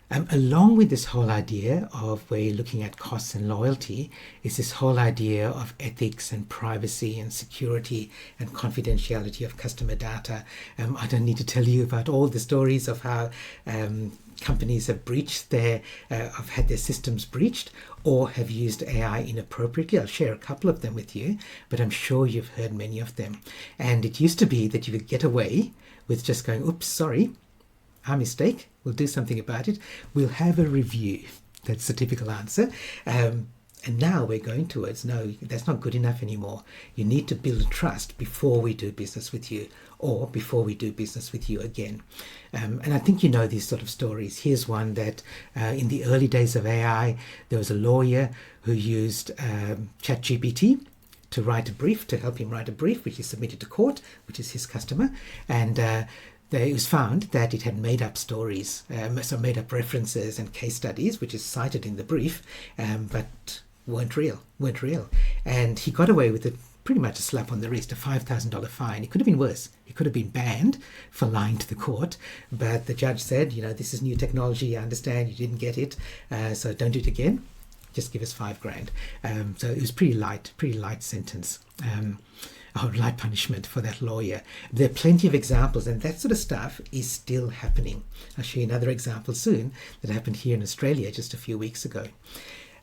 Along with this whole idea of where you're looking at costs and loyalty is this whole idea of ethics and privacy and security and confidentiality of customer data. I don't need to tell you about all the stories of how companies have breached have had their systems breached or have used AI inappropriately. I'll share a couple of them with you, but I'm sure you've heard many of them. And it used to be that you could get away with just going, oops, sorry, our mistake, we'll do something about it, we'll have a review. That's the typical answer. And now we're going towards, no, that's not good enough anymore. You need to build trust before we do business with you, or before we do business with you again. And I think you know these sort of stories. Here's one that in the early days of AI, there was a lawyer who used ChatGPT to write a brief, to help him write a brief, which he submitted to court, which is his customer. And it was found that it had made up stories, so made up references and case studies, which is cited in the brief, but weren't real. And he got away with it, pretty much a slap on the wrist, a $5,000 fine. It could have been worse. He could have been banned for lying to the court, but the judge said, this is new technology, I understand you didn't get it, so don't do it again. Just give us $5,000. So it was pretty light sentence. Or light punishment for that lawyer. There are plenty of examples, and that sort of stuff is still happening. I'll show you another example soon that happened here in Australia just a few weeks ago.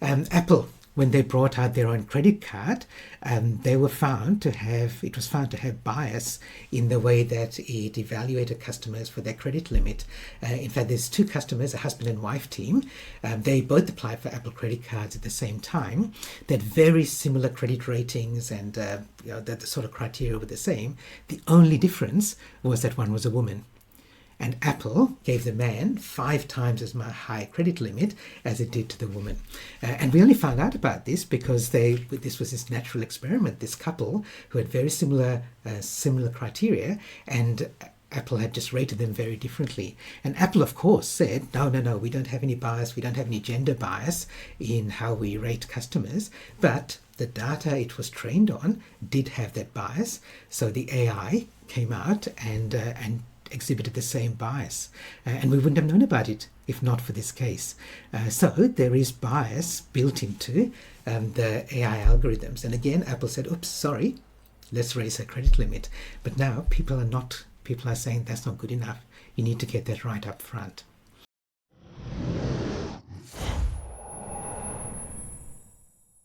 Apple, when they brought out their own credit card, it was found to have bias in the way that it evaluated customers for their credit limit. In fact, there's two customers, a husband and wife team. They both applied for Apple credit cards at the same time. They had very similar credit ratings, and the sort of criteria were the same. The only difference was that one was a woman. And Apple gave the man 5 times as much high credit limit as it did to the woman. And we only found out about this because this was this natural experiment, this couple who had very similar criteria, and Apple had just rated them very differently. And Apple, of course, said, no, we don't have any bias, we don't have any gender bias in how we rate customers, but the data it was trained on did have that bias. So the AI came out and exhibited the same bias, and we wouldn't have known about it if not for this case. So there is bias built into the AI algorithms, and again Apple said, oops, sorry, let's raise our credit limit. But now people are saying that's not good enough. You need to get that right up front.